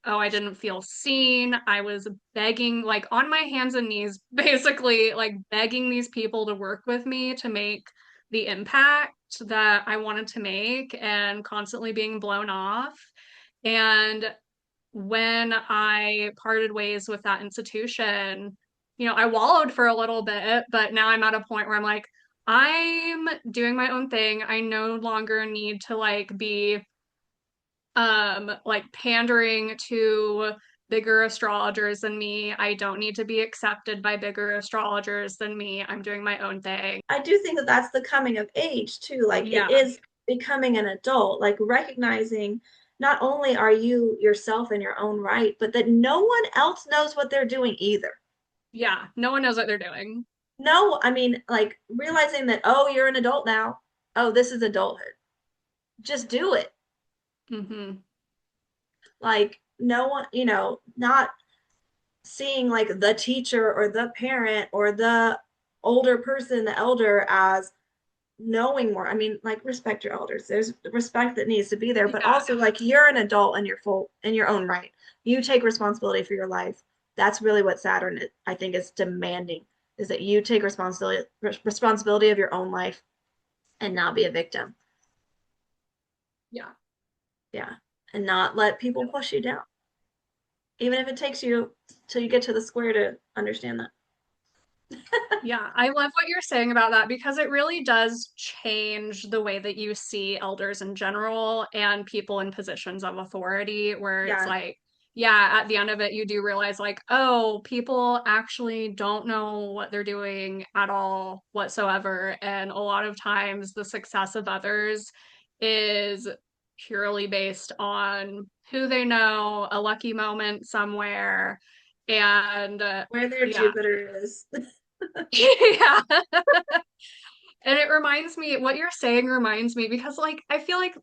oh, I didn't feel seen. I was begging, like on my hands and knees, basically, like begging these people to work with me to make the impact that I wanted to make and constantly being blown off. And when I parted ways with that institution, I wallowed for a little bit, but now I'm at a point where I'm like, I'm doing my own thing. I no longer need to like be like pandering to bigger astrologers than me. I don't need to be accepted by bigger astrologers than me. I'm doing my own thing. I do think that that's the coming of age too. Like it Yeah. is becoming an adult, like recognizing not only are you yourself in your own right, but that no one else knows what they're doing either. Yeah. No one knows what they're doing. No, I mean, like realizing that, oh, you're an adult now. Oh, this is adulthood. Just do it. Hmm. Like, no one, not seeing like the teacher or the parent or the older person, the elder, as knowing more. I mean, like respect your elders. There's respect that needs to be there, but Yeah. also like you're an adult in your full in your own right. You take responsibility for your life. That's really what Saturn I think is demanding, is that you take responsibility of your own life and not be a victim. Yeah. Yeah. And not let people push you down. Even if it takes you till you get to the square to understand that. Yeah, I love what you're saying about that because it really does change the way that you see elders in general and people in positions of authority, where it's Yeah. like, yeah, at the end of it, you do realize, like, oh, people actually don't know what they're doing at all whatsoever. And a lot of times, the success of others is purely based on who they know, a lucky moment somewhere. And Where their yeah. Jupiter is. Yeah. And it reminds me, what you're saying reminds me because, like, I feel like,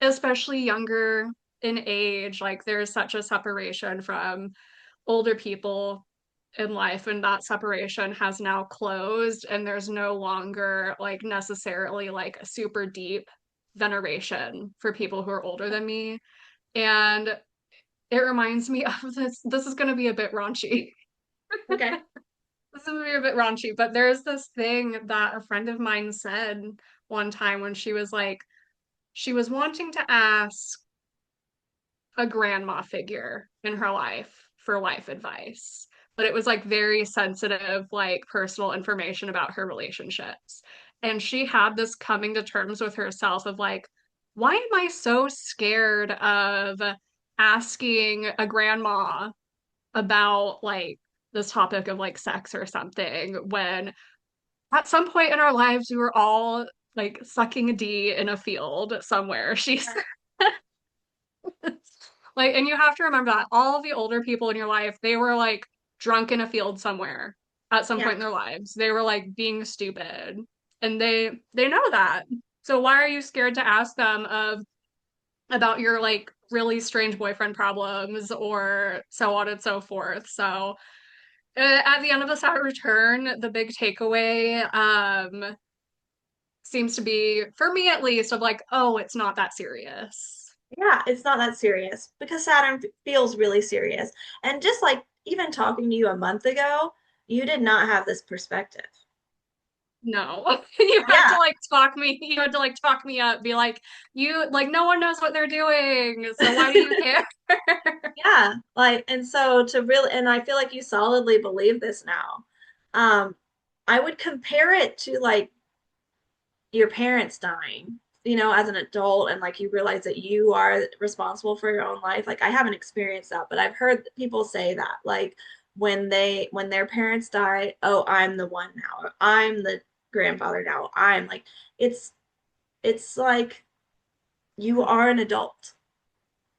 especially younger in age, like, there's such a separation from older people in life, and that separation has now closed, and there's no longer, like, necessarily, like, a super deep veneration for people who are older than me. And it reminds me of this. This is going to be a bit raunchy. Okay. This is going to be a bit raunchy, but there's this thing that a friend of mine said one time when she was like, she was wanting to ask a grandma figure in her life for life advice, but it was like very sensitive, like personal information about her relationships. And she had this coming to terms with herself of like, why am I so scared of asking a grandma about like this topic of like sex or something when at some point in our lives we were all like sucking a D in a field somewhere. She's like, and you have to remember that all of the older people in your life, they were like drunk in a field somewhere at some Yeah. point in their lives. They were like being stupid, and they know that. So why are you scared to ask them of about your like really strange boyfriend problems or so on and so forth? So at the end of the Saturn return, the big takeaway seems to be, for me at least, of like, oh, it's not that serious. Yeah, it's not that serious because Saturn feels really serious. And just like even talking to you a month ago, you did not have this perspective. No. You had to Yeah. like talk me, you had to like talk me up, be like, you like no one knows what they're doing, so why do you care? Yeah, like, and so to really, and I feel like you solidly believe this now. Um, I would compare it to like your parents dying, as an adult, and like you realize that you are responsible for your own life. Like I haven't experienced that, but I've heard people say that, like when their parents die, oh, I'm the one now. Or, I'm the grandfather now. I'm like, it's it's like you are an adult.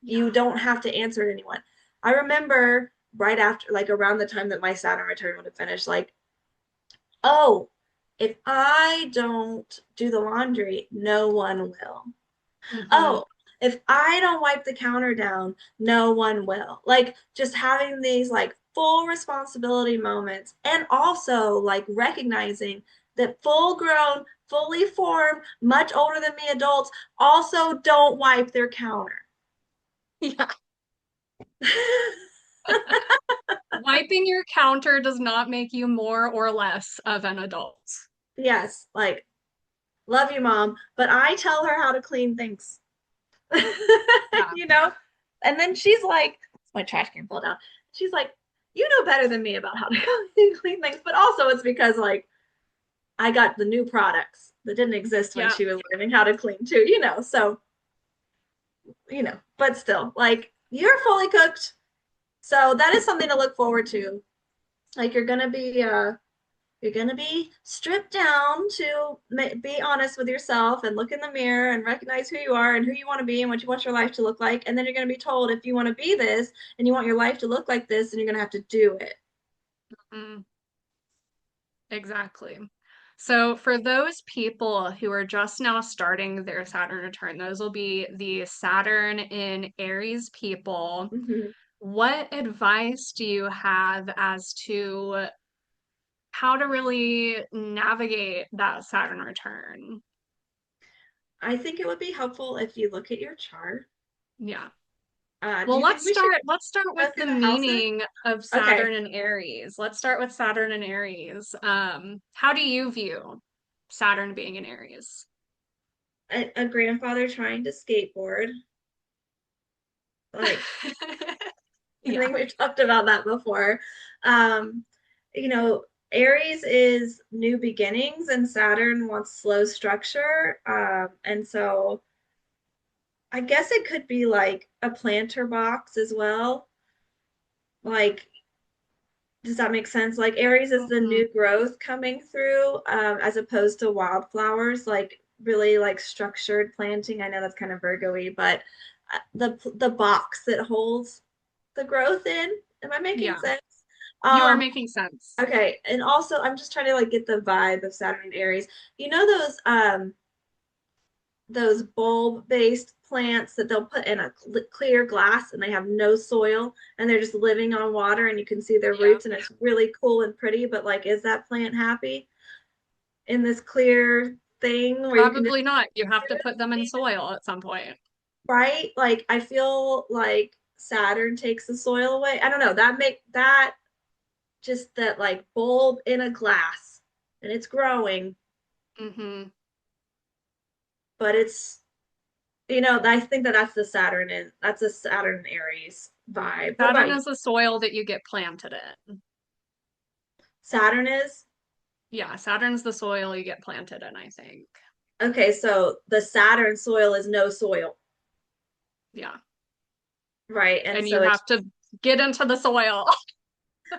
You Yeah. don't have to answer to anyone. I remember right after, like around the time that my Saturn return would have finished, like, oh, if I don't do the laundry, no one will. Hmm. Oh, if I don't wipe the counter down, no one will. Like just having these like full responsibility moments and also like recognizing that full grown, fully formed, much older than me adults also don't wipe their counter. Yeah. Wiping your counter does not make you more or less of an adult. Yes, like love you, mom, but I tell her how to clean things. Yeah. you know? And then she's like, my trash can fall down. She's like, you know better than me about how to clean things. But also it's because like I got the new products that didn't exist when Yeah. she was learning how to clean too, So, but still, like you're fully cooked. So that is something to look forward to. Like you're going to be stripped down to be honest with yourself and look in the mirror and recognize who you are and who you want to be and what you want your life to look like. And then you're going to be told if you want to be this and you want your life to look like this, then you're going to have to do it. Mm, exactly. So for those people who are just now starting their Saturn return, those will be the Saturn in Aries people. Mm-hmm. What advice do you have as to how to really navigate that Saturn return? I think it would be helpful if you look at your chart. Yeah. Do Well, you think we should let's start with go through the the houses? meaning of Okay. Saturn and Aries. Let's start with Saturn and Aries. How do you view Saturn being in Aries? A grandfather trying to skateboard. Like, I Yeah. think we've talked about that before. Um, you know, Aries is new beginnings and Saturn wants slow structure. And so I guess it could be like a planter box as well. Like, does that make sense? Like Aries is the Mhm. new growth coming through, as opposed to wildflowers, like really like structured planting. I know that's kind of Virgo-y, but the box that holds the growth in. Am I making Yeah. sense? You are Um, making sense. okay. And also I'm just trying to like get the vibe of Saturn and Aries. You know those bulb-based plants that they'll put in a clear glass and they have no soil and they're just living on water and you can see their Yeah. roots and it's really cool and pretty, but like is that plant happy in this clear thing where you can just, Probably not. You have to put them in soil at some point. right? Like I feel like Saturn takes the soil away. I don't know. That make that just that like bulb in a glass and it's growing, Hmm. but it's I think that that's the Saturn and that's a Saturn Aries vibe. What Saturn about you? is the soil that you get planted in. Saturn is? Yeah, Saturn's the soil you get planted in, I think. Okay, so the Saturn soil is no soil, Yeah. right? And And you so it's have to get into the soil.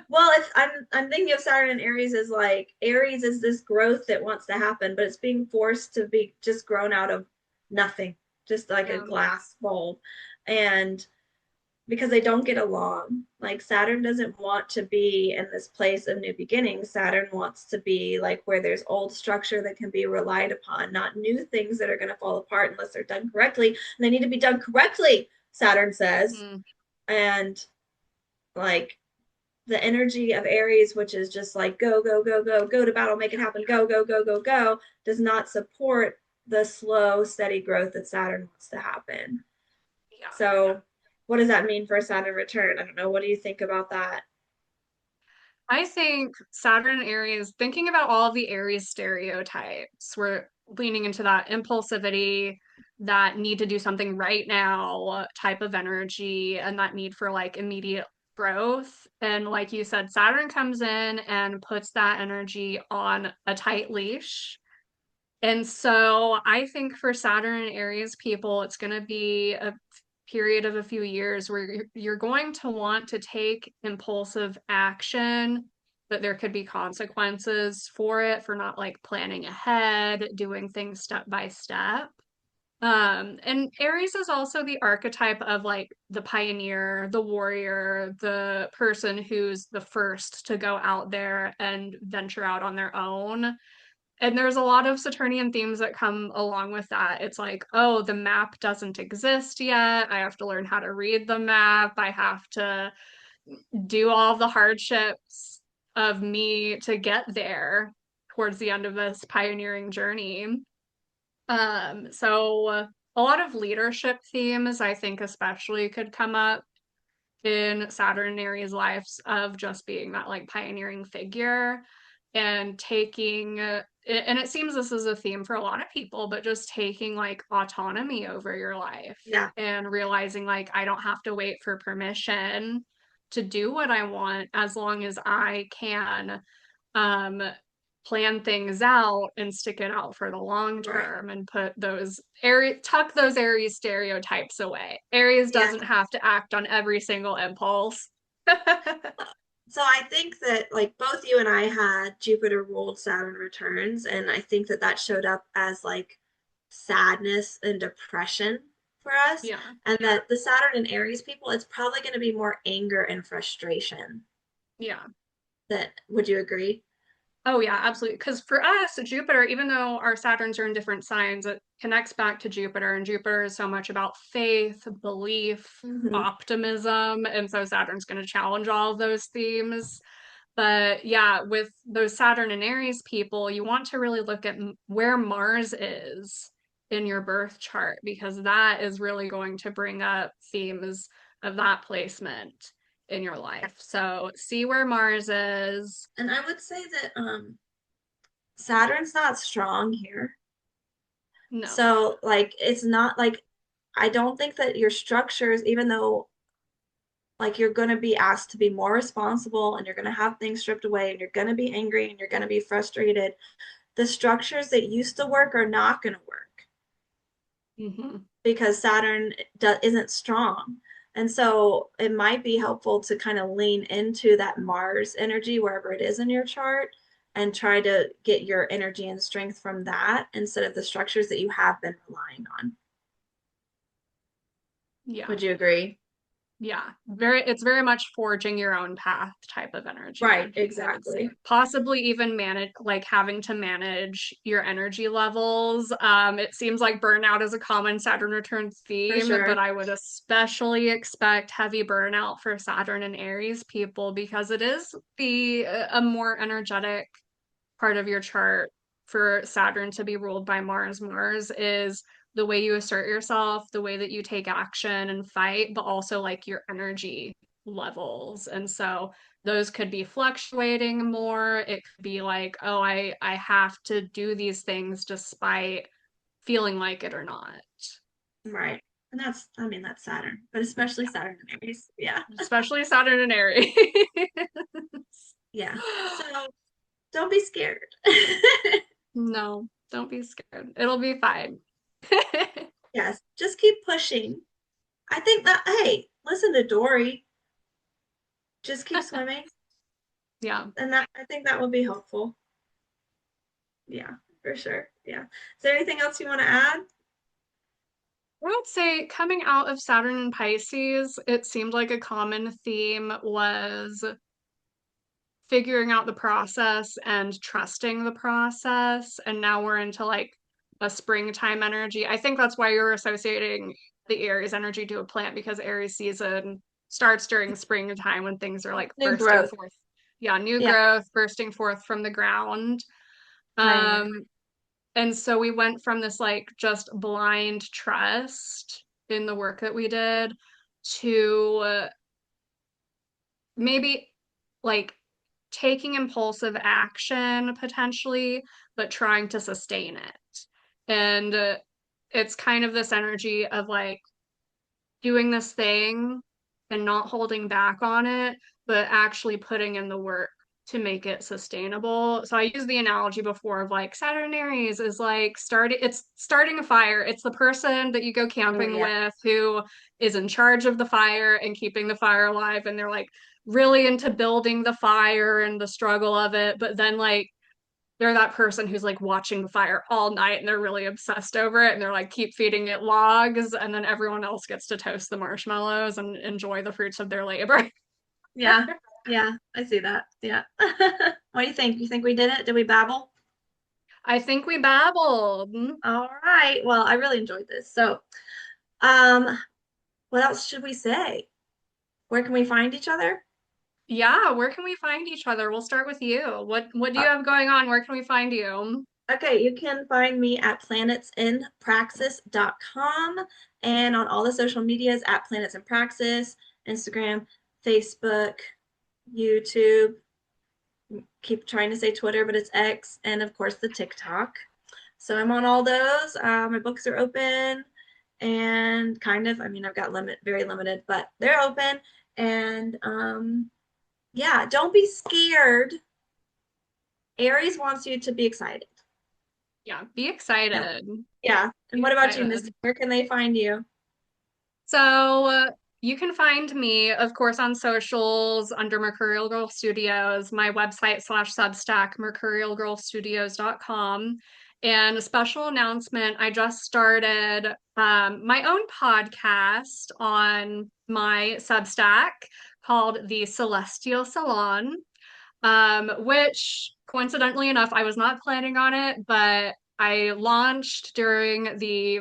well, if I'm thinking of Saturn and Aries as like Aries is this growth that wants to happen, but it's being forced to be just grown out of nothing, just like a Yeah. glass bulb. And because they don't get along. Like Saturn doesn't want to be in this place of new beginnings. Saturn wants to be like where there's old structure that can be relied upon, not new things that are going to fall apart unless they're done correctly. And they need to be done correctly, Saturn says. Mm. And like the energy of Aries, which is just like go, go, go, go, go to battle, make it happen, go, go, go, go, go, does not support the slow, steady growth that Saturn wants to happen. Yeah. So, what does that mean for a Saturn return? I don't know. What do you think about that? I think Saturn and Aries, thinking about all of the Aries stereotypes, we're leaning into that impulsivity, that need to do something right now type of energy, and that need for like immediate growth. And like you said, Saturn comes in and puts that energy on a tight leash. And so I think for Saturn and Aries people, it's going to be a period of a few years where you're going to want to take impulsive action, but there could be consequences for it, for not like planning ahead, doing things step by step. And Aries is also the archetype of like the pioneer, the warrior, the person who's the first to go out there and venture out on their own. And there's a lot of Saturnian themes that come along with that. It's like, oh, the map doesn't exist yet. I have to learn how to read the map. I have to do all the hardships of me to get there towards the end of this pioneering journey. So a lot of leadership themes, I think, especially could come up in Saturn and Aries lives of just being that like pioneering figure and taking and it seems this is a theme for a lot of people, but just taking like autonomy over your life Yeah, and realizing like I don't have to wait for permission to do what I want as long as I can um plan things out and stick it out for the long right. term and put those Aries tuck those Aries stereotypes away. Aries Yeah. doesn't have to act on every single impulse. So I think that like both you and I had Jupiter ruled Saturn returns, and I think that that showed up as like sadness and depression for us, Yeah. and that the Saturn and Aries people, it's probably going to be more anger and frustration. Yeah. That would you agree? Oh yeah, absolutely. Because for us, Jupiter, even though our Saturns are in different signs, it connects back to Jupiter, and Jupiter is so much about faith, belief, Hmm. optimism, and so Saturn's going to challenge all of those themes. But yeah, with those Saturn and Aries people, you want to really look at where Mars is in your birth chart because that is really going to bring up themes of that placement in your life. So see where Mars is. And I would say that Saturn's not strong here. No. So like it's not like I don't think that your structures, even though like you're going to be asked to be more responsible and you're going to have things stripped away and you're going to be angry and you're going to be frustrated, the structures that used to work are not going to work Hmm. because Saturn isn't strong. And so it might be helpful to kind of lean into that Mars energy wherever it is in your chart and try to get your energy and strength from that instead of the structures that you have been relying on. Yeah. Would you agree? Yeah. It's very much forging your own path type of Right, energy, I would say. exactly. Possibly even manage like having to manage your energy levels. It seems like burnout is a common Saturn return For theme, but sure. I would especially expect heavy burnout for Saturn and Aries people because it is the a more energetic part of your chart for Saturn to be ruled by Mars. Mars is the way you assert yourself, the way that you take action and fight, but also like your energy levels. And so those could be fluctuating more. It could be like, oh, I have to do these things despite feeling like it or not. Right. And I mean, that's Saturn, but especially Saturn and Aries. Yeah. Especially Saturn and Aries. Yeah. So don't be scared. No, don't be scared. It'll be fine. Yes. Just keep pushing. I think that, hey, listen to Dory. Just keep swimming. Yeah. And that, I think that will be helpful. Yeah, for sure. Yeah. Is there anything else you want to add? I would say coming out of Saturn and Pisces, it seemed like a common theme was figuring out the process and trusting the process. And now we're into like a springtime energy. I think that's why you're associating the Aries energy to a plant because Aries season starts during springtime when things are like New bursting growth. forth. Yeah, new Yeah. growth bursting forth from the ground. Right. Um, and so we went from this like just blind trust in the work that we did to maybe like taking impulsive action potentially, but trying to sustain it. And it's kind of this energy of like doing this thing and not holding back on it, but actually putting in the work to make it sustainable. So I used the analogy before of like Saturn Aries is like starting a fire. It's the person that you go Oh, camping yeah. with who is in charge of the fire and keeping the fire alive and they're like really into building the fire and the struggle of it, but then like they're that person who's like watching the fire all night and they're really obsessed over it and they're like keep feeding it logs and then everyone else gets to toast the marshmallows and enjoy the fruits of their labor. Yeah. Yeah. I see that. Yeah. What do you think? You think we did it? Did we babble? I think we babbled. All right. Well, I really enjoyed this. So, um, what else should we say? Where can we find each other? Yeah, where can we find each other? We'll start with you. What do you Uh, have going on? Where can we find you? okay, you can find me at planetsinpraxis.com and on all the social medias at Planets in Praxis, Instagram, Facebook, YouTube. Keep trying to say Twitter, but it's X, and of course the TikTok. So I'm on all those. My books are open and kind of, I mean, I've got very limited, but they're open. And yeah, don't be scared. Aries wants you to be excited. Yeah, be Yeah. excited. Yeah. And Be what about you, excited. Misty? Where can they find you? So you can find me, of course, on socials under Mercurial Girl Studios, my website slash Substack, mercurialgirlstudios.com. And a special announcement, I just started my own podcast on my Substack called The Celestial Salon, which coincidentally enough, I was not planning on it, but I launched during the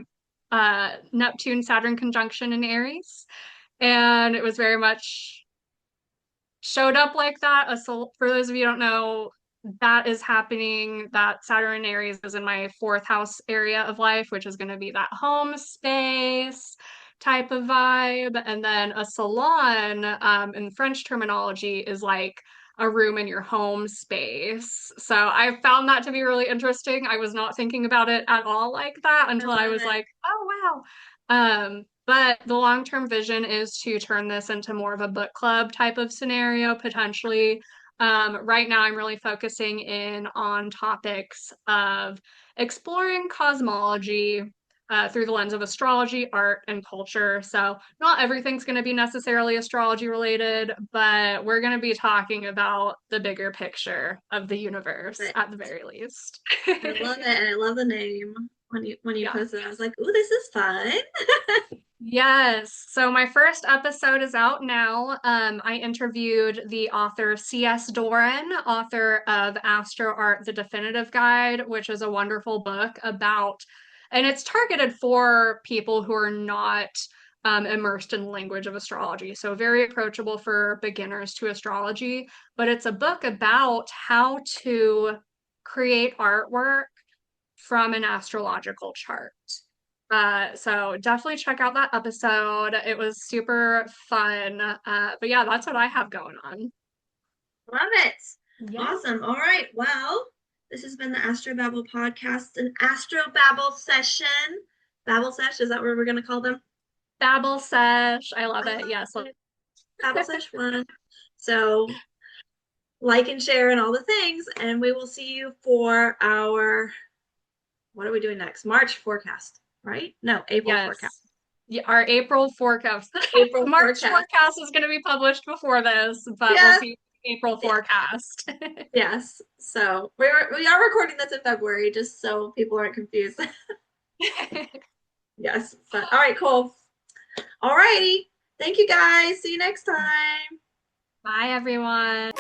Neptune Saturn conjunction in Aries. And it was very much showed up like that. For those of you who don't know, that is happening. That Saturn in Aries is in my fourth house area of life, which is going to be that home space type of vibe. And then a salon, in French terminology, is like a room in your home space. So I found that to be really interesting. I was not thinking about it at all like that I until I love was it. like, oh wow. But the long-term vision is to turn this into more of a book club type of scenario, potentially. Right now, I'm really focusing in on topics of exploring cosmology through the lens of astrology, art, and culture. So, not everything's going to be necessarily astrology related, but we're going to be talking about the bigger picture of the universe But at the very least. I love it, and I love the name when you Yeah. posted. I was like, "Ooh, this is fun." Yes. So my first episode is out now. I interviewed the author C.S. Doran, author of Astro Art, The Definitive Guide, which is a wonderful book about, and it's targeted for people who are not immersed in the language of astrology. So very approachable for beginners to astrology, but it's a book about how to create artwork from an astrological chart. So definitely check out that episode. It was super fun. But yeah, that's what I have going on. Love it. Yeah. Awesome. All right. Well, this has been the AstroBabble Podcast, an AstroBabble session. Babble Sesh, is that what we're going to call them? Babble Sesh. I love I it. love Yes. it. Babble Sesh 1. So like and share and all the things. And we will see you for our, what are we doing next? March forecast, right? No, April forecast. Yes. Yeah, our April forecast. April March forecast. forecast is going to be published before this, but we'll Yes. see April forecast. Yes. So we are recording this in February, just so people aren't confused. Yes. But all right, cool. All righty. Thank you guys. See you next time. Bye, everyone.